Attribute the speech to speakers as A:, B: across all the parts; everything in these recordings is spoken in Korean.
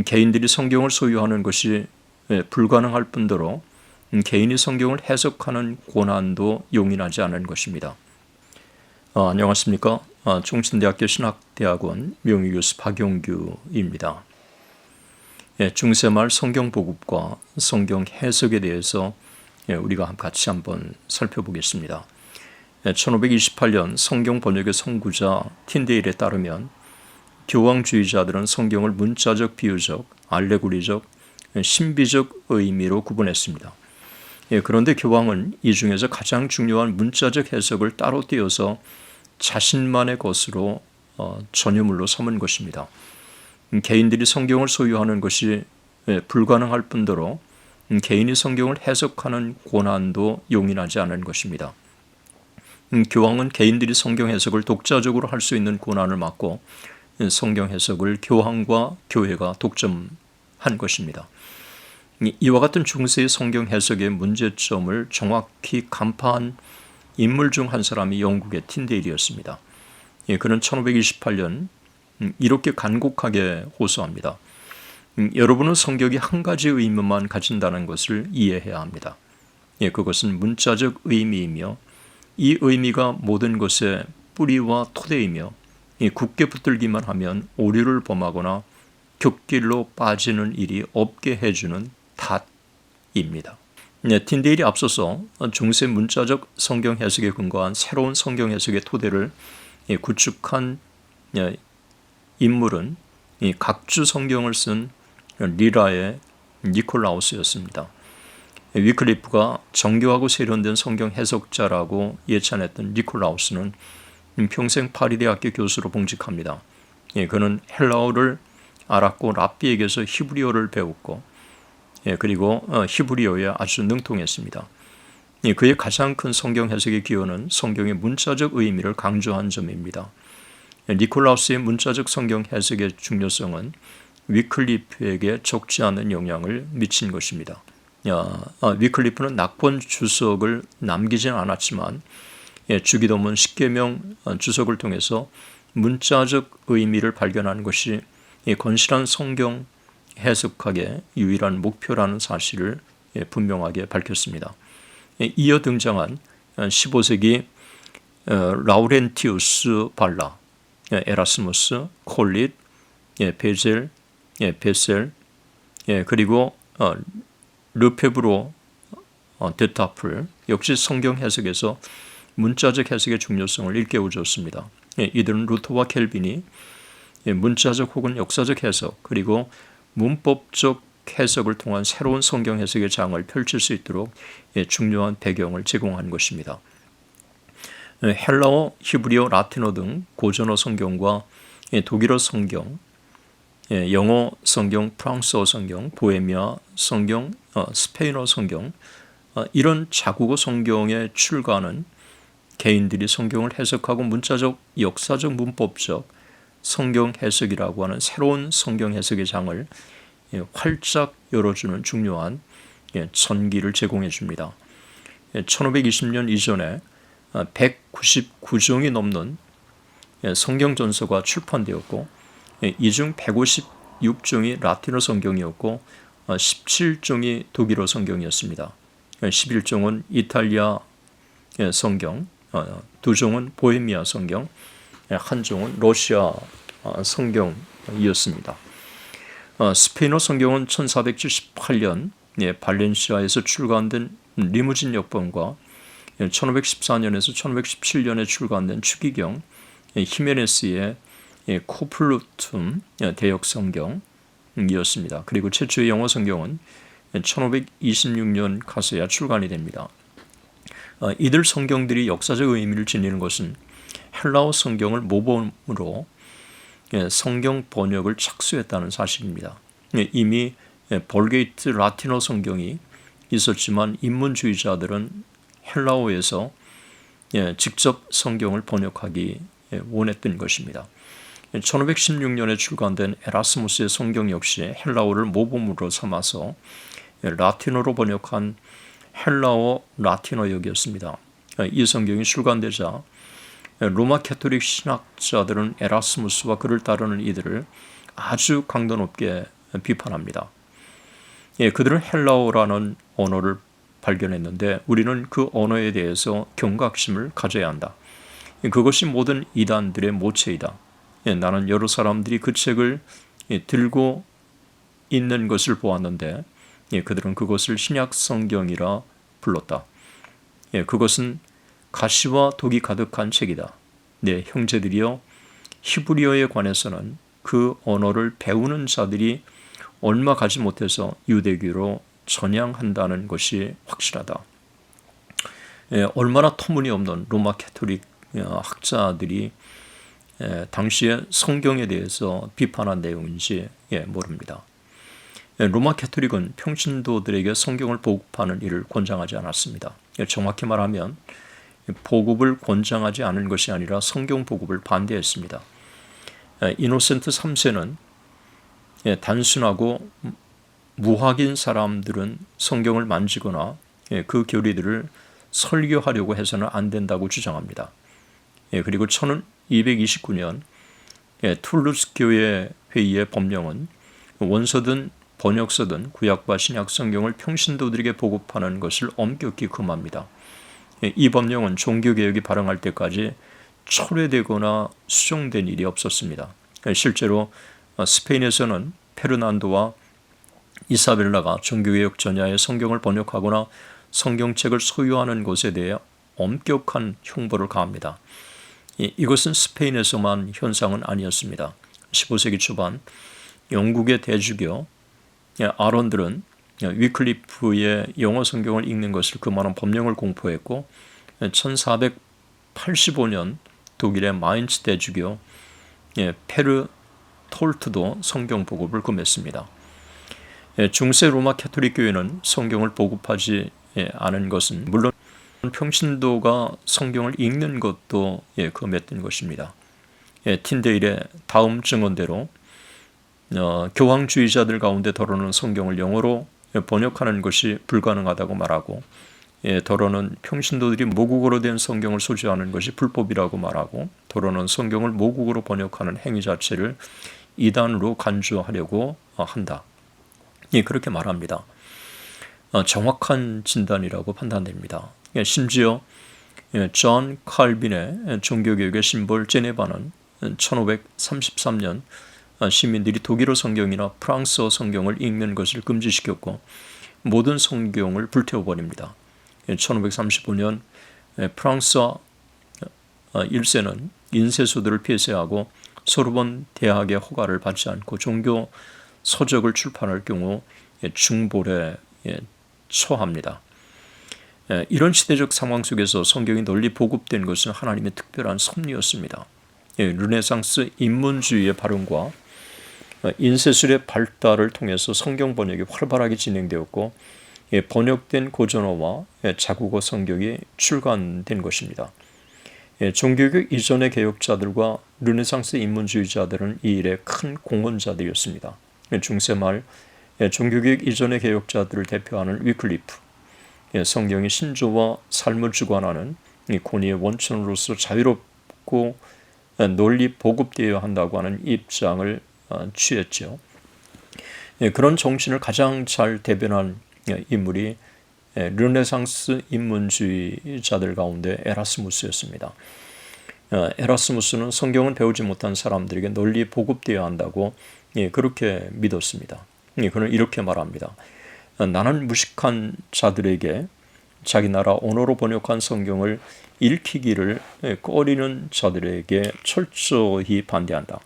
A: 개인들이 성경을 소유하는 것이 불가능할 뿐더러 개인이 성경을 해석하는 고난도 용인하지 않은 것입니다. 안녕하십니까. 중신대학교 신학대학원 명의교수 박용규입니다. 중세말 성경보급과 성경 해석에 대해서 우리가 같이 한번 살펴보겠습니다. 1528년 성경 번역의 선구자 틴데일에 따르면 교황주의자들은 성경을 문자적, 비유적, 알레고리적, 신비적 의미로 구분했습니다. 그런데 교황은 이 중에서 가장 중요한 문자적 해석을 따로 띄어서 자신만의 것으로 전유물로 삼은 것입니다. 개인들이 성경을 소유하는 것이 불가능할 뿐더러 개인이 성경을 해석하는 고난도 용인하지 않은 것입니다. 교황은 개인들이 성경 해석을 독자적으로 할 수 있는 고난을 막고 성경 해석을 교황과 교회가 독점한 것입니다. 이와 같은 중세의 성경 해석의 문제점을 정확히 간파한 인물 중 한 사람이 영국의 틴데일이었습니다. 그는 1528년 이렇게 간곡하게 호소합니다. 여러분은 성경이 한 가지 의미만 가진다는 것을 이해해야 합니다. 그것은 문자적 의미이며 이 의미가 모든 것의 뿌리와 토대이며 굳게 붙들기만 하면 오류를 범하거나 곁길로 빠지는 일이 없게 해주는 닷입니다. 틴데일이 앞서서 중세 문자적 성경 해석에 근거한 새로운 성경 해석의 토대를 구축한 인물은 각주 성경을 쓴 리라의 니콜라우스였습니다. 위클리프가 정교하고 세련된 성경 해석자라고 예찬했던 니콜라우스는 평생 파리대학교 교수로 봉직합니다. 그는 헬라어를 알았고 랍비에게서 히브리어를 배웠고 그리고 히브리어에 아주 능통했습니다. 그의 가장 큰 성경 해석의 기여는 성경의 문자적 의미를 강조한 점입니다. 니콜라우스의 문자적 성경 해석의 중요성은 위클리프에게 적지 않은 영향을 미친 것입니다. 위클리프는 낙본 주석을 남기진 않았지만 주기도문 십계명 주석을 통해서 문자적 의미를 발견하는 것이 건실한 성경 해석학의 유일한 목표라는 사실을 분명하게 밝혔습니다. 이어 등장한 15세기 라우렌티우스 발라, 에라스무스, 콜릿, 베젤, 베셀, 그리고 르페브로 데타플 역시 성경 해석에서 문자적 해석의 중요성을 일깨워줬습니다. 이들은 루터와 켈빈이 문자적 혹은 역사적 해석 그리고 문법적 해석을 통한 새로운 성경 해석의 장을 펼칠 수 있도록 중요한 배경을 제공한 것입니다. 헬라어, 히브리어, 라틴어 등 고전어 성경과 독일어 성경, 영어 성경, 프랑스어 성경, 보헤미아 성경, 스페인어 성경 이런 자국어 성경의 출가는 개인들이 성경을 해석하고 문자적, 역사적, 문법적 성경 해석이라고 하는 새로운 성경 해석의 장을 활짝 열어주는 중요한 전기를 제공해 줍니다. 1520년 이전에 199종이 넘는 성경 전서가 출판되었고 이 중 156종이 라틴어 성경이었고 17종이 독일어 성경이었습니다. 11종은 이탈리아 성경, 2종은 보헤미아 성경, 1종은 러시아 성경이었습니다. 스페인어 성경은 1478년 발렌시아에서 출간된 리무진 역본과 1514년에서 1517년에 출간된 추기경 히메네스의 코플루툼 대역 성경이었습니다. 그리고 최초의 영어 성경은 1526년 가서야 출간이 됩니다. 이들 성경들이 역사적 의미를 지니는 것은 헬라어 성경을 모범으로 성경 번역을 착수했다는 사실입니다. 이미 벌게이트 라틴어 성경이 있었지만 인문주의자들은 헬라어에서 직접 성경을 번역하기 원했던 것입니다. 1516년에 출간된 에라스무스의 성경 역시 헬라어를 모범으로 삼아서 라틴어로 번역한 헬라어 라틴어역이었습니다. 이 성경이 출간되자 로마 캐토릭 신학자들은 에라스무스와 그를 따르는 이들을 아주 강도 높게 비판합니다. 그들은 헬라어라는 언어를 발견했는데 우리는 그 언어에 대해서 경각심을 가져야 한다. 그것이 모든 이단들의 모체이다. 나는 여러 사람들이 그 책을 들고 있는 것을 보았는데 그들은 그것을 신약 성경이라 불렀다. 그것은 가시와 독이 가득한 책이다. 내 형제들이여, 히브리어에 관해서는 그 언어를 배우는 자들이 얼마 가지 못해서 유대교로 전향한다는 것이 확실하다. 얼마나 터무니없는 로마 캐토릭 학자들이 당시에 성경에 대해서 비판한 내용인지 모릅니다. 로마 캐토릭은 평신도들에게 성경을 보급하는 일을 권장하지 않았습니다. 정확히 말하면 보급을 권장하지 않은 것이 아니라 성경 보급을 반대했습니다. 이노센트 3세는 단순하고 무학인 사람들은 성경을 만지거나 그 교리들을 설교하려고 해서는 안 된다고 주장합니다. 그리고 1229년 툴루스 교회 회의의 법령은 원서든 번역서든 구약과 신약 성경을 평신도들에게 보급하는 것을 엄격히 금합니다. 이 법령은 종교개혁이 발흥할 때까지 철회되거나 수정된 일이 없었습니다. 실제로 스페인에서는 페르난도와 이사벨라가 종교개혁 전야에 성경을 번역하거나 성경책을 소유하는 것에 대해 엄격한 형벌을 가합니다. 이것은 스페인에서만 현상은 아니었습니다. 15세기 초반 영국의 대주교 아론들은 위클리프의 영어 성경을 읽는 것을 금하는 법령을 공포했고 1485년 독일의 마인츠 대주교 페르 톨트도 성경 보급을 금했습니다. 중세 로마 캐토릭 교회는 성경을 보급하지 않은 것은 물론 평신도가 성경을 읽는 것도 금했던 것입니다. 틴데일의 다음 증언대로 교황주의자들 가운데 더러는 성경을 영어로 번역하는 것이 불가능하다고 말하고 더러는 평신도들이 모국어로 된 성경을 소지하는 것이 불법이라고 말하고 더러는 성경을 모국어로 번역하는 행위 자체를 이단으로 간주하려고 한다. 그렇게 말합니다. 정확한 진단이라고 판단됩니다. 심지어 존 칼빈의 종교개혁의 심볼 제네바는 1533년 시민들이 독일어 성경이나 프랑스어 성경을 읽는 것을 금지시켰고 모든 성경을 불태워버립니다. 1535년 프랑스와 1세는 인쇄소들을 폐쇄하고 소르본 대학의 허가를 받지 않고 종교 서적을 출판할 경우 중벌에 처합니다. 이런 시대적 상황 속에서 성경이 널리 보급된 것은 하나님의 특별한 섭리였습니다. 르네상스 인문주의의 발흥과 인쇄술의 발달을 통해서 성경 번역이 활발하게 진행되었고 번역된 고전어와 자국어 성경이 출간된 것입니다. 종교개혁 이전의 개혁자들과 르네상스 인문주의자들은 이 일의 큰 공헌자들이었습니다. 중세 말 종교개혁 이전의 개혁자들을 대표하는 위클리프, 성경이 신조와 삶을 주관하는 권위의 원천으로서 자유롭고 널리 보급되어야 한다고 하는 입장을 취했죠. 그런 정신을 가장 잘 대변한 인물이 르네상스 인문주의자들 가운데 에라스무스였습니다. 에라스무스는 성경은 배우지 못한 사람들에게 널리 보급되어야 한다고 그렇게 믿었습니다. 그는 이렇게 말합니다. 나는 무식한 자들에게 자기 나라 언어로 번역한 성경을 읽히기를 꺼리는 자들에게 철저히 반대한다.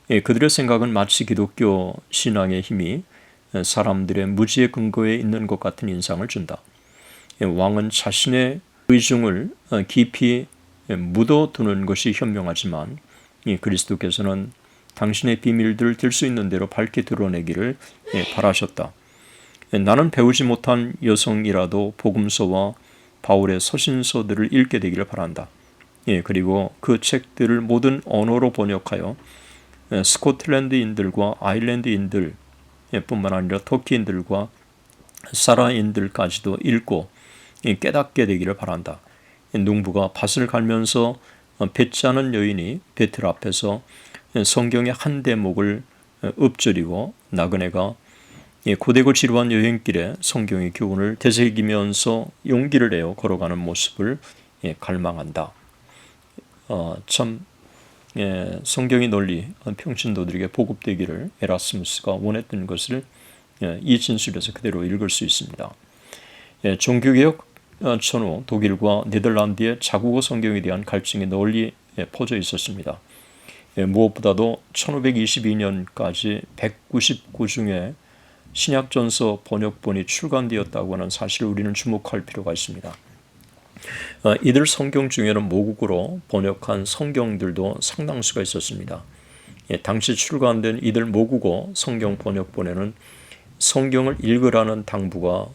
A: 그들의 생각은 마치 기독교 신앙의 힘이 사람들의 무지의 근거에 있는 것 같은 인상을 준다. 왕은 자신의 의중을 깊이 묻어두는 것이 현명하지만 그리스도께서는 당신의 비밀들을 들 수 있는 대로 밝게 드러내기를 바라셨다. 나는 배우지 못한 여성이라도 복음서와 바울의 서신서들을 읽게 되기를 바란다. 그리고 그 책들을 모든 언어로 번역하여 스코틀랜드인들과 아일랜드인들 뿐만 아니라 터키인들과 사라인들까지도 읽고 깨닫게 되기를 바란다. 농부가 밭을 갈면서 배지 않은 여인이 배틀 앞에서 성경의 한 대목을 읊조리고 나그네가 고되고 지루한 여행길에 성경의 교훈을 되새기면서 용기를 내어 걸어가는 모습을 갈망한다. 참 성경이 널리 평신도들에게 보급되기를 에라스무스가 원했던 것을 이 진술에서 그대로 읽을 수 있습니다. 종교개혁 전후 독일과 네덜란드의 자국어 성경에 대한 갈증이 널리 퍼져 있었습니다. 무엇보다도 1522년까지 199 중에 신약전서 번역본이 출간되었다고 하는 사실을 우리는 주목할 필요가 있습니다. 이들 성경 중에는 모국어로 번역한 성경들도 상당수가 있었습니다. 당시 출간된 이들 모국어 성경 번역본에는 성경을 읽으라는 당부가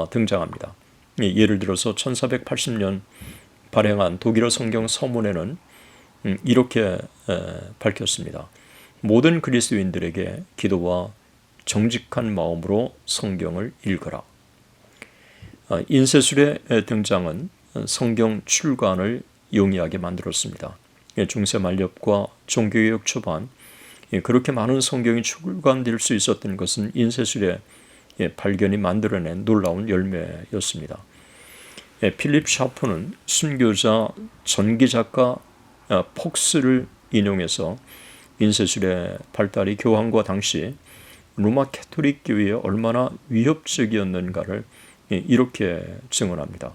A: 등장합니다. 예를 들어서 1480년 발행한 독일어 성경 서문에는 이렇게 밝혔습니다. 모든 그리스도인들에게 기도와 정직한 마음으로 성경을 읽으라. 인쇄술의 등장은 성경 출간을 용이하게 만들었습니다. 중세 말엽과 종교개혁 초반 그렇게 많은 성경이 출간될 수 있었던 것은 인쇄술의 발견이 만들어낸 놀라운 열매였습니다. 필립 샤프는 순교자 전기작가 폭스를 인용해서 인쇄술의 발달이 교황과 당시 로마 캐토릭 교회에 얼마나 위협적이었는가를 이렇게 증언합니다.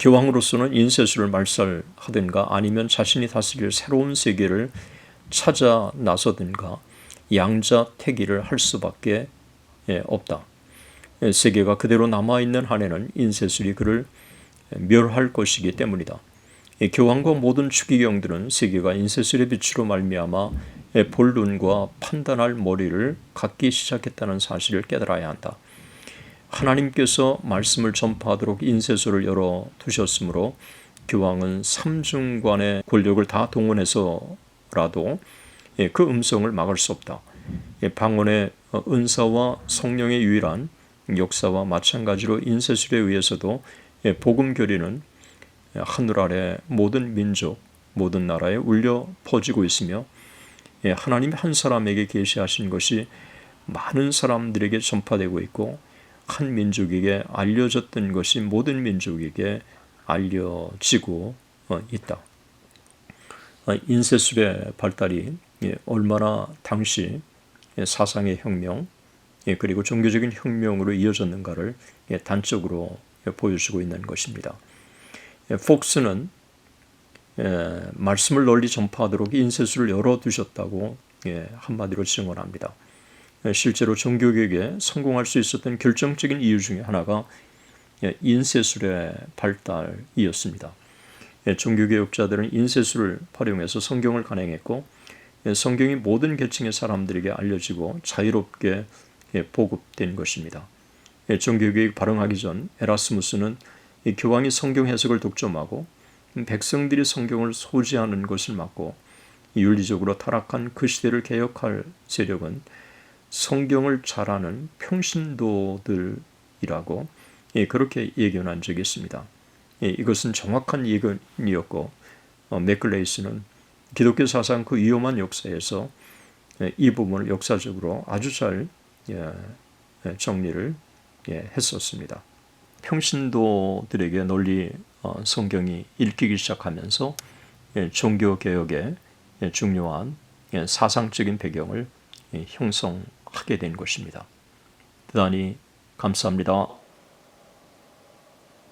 A: 교황으로서는 인쇄술을 말살하든가 아니면 자신이 다스릴 새로운 세계를 찾아 나서든가 양자택일을 할 수밖에 없다. 세계가 그대로 남아있는 한에는 인쇄술이 그를 멸할 것이기 때문이다. 교황과 모든 추기경들은 세계가 인쇄술의 빛으로 말미암아 볼 눈과 판단할 머리를 갖기 시작했다는 사실을 깨달아야 한다. 하나님께서 말씀을 전파하도록 인쇄소를 열어두셨으므로 교황은 삼중관의 권력을 다 동원해서라도 그 음성을 막을 수 없다. 방언의 은사와 성령의 유일한 역사와 마찬가지로 인쇄술에 의해서도 복음 교리는 하늘 아래 모든 민족, 모든 나라에 울려 퍼지고 있으며 하나님 한 사람에게 계시하신 것이 많은 사람들에게 전파되고 있고 한 민족에게 알려졌던 것이 모든 민족에게 알려지고 있다. 인쇄술의 발달이 얼마나 당시 사상의 혁명 그리고 종교적인 혁명으로 이어졌는가를 단적으로 보여주고 있는 것입니다. 폭스는 말씀을 널리 전파하도록 인쇄술을 열어두셨다고 한마디로 증언합니다. 실제로 종교개혁에 성공할 수 있었던 결정적인 이유 중에 하나가 인쇄술의 발달이었습니다. 종교개혁자들은 인쇄술을 활용해서 성경을 간행했고 성경이 모든 계층의 사람들에게 알려지고 자유롭게 보급된 것입니다. 종교개혁 발흥하기 전 에라스무스는 교황이 성경 해석을 독점하고 백성들이 성경을 소지하는 것을 막고 윤리적으로 타락한 그 시대를 개혁할 세력은 성경을 잘 아는 평신도들이라고 그렇게 예견한 적이 있습니다. 이것은 정확한 예견이었고 맥글레이스는 기독교 사상 그 위험한 역사에서 이 부분을 역사적으로 아주 잘 정리를 했었습니다. 평신도들에게 널리 성경이 읽히기 시작하면서 종교개혁의 중요한 사상적인 배경을 형성하게 된 것입니다. 대단히 감사합니다.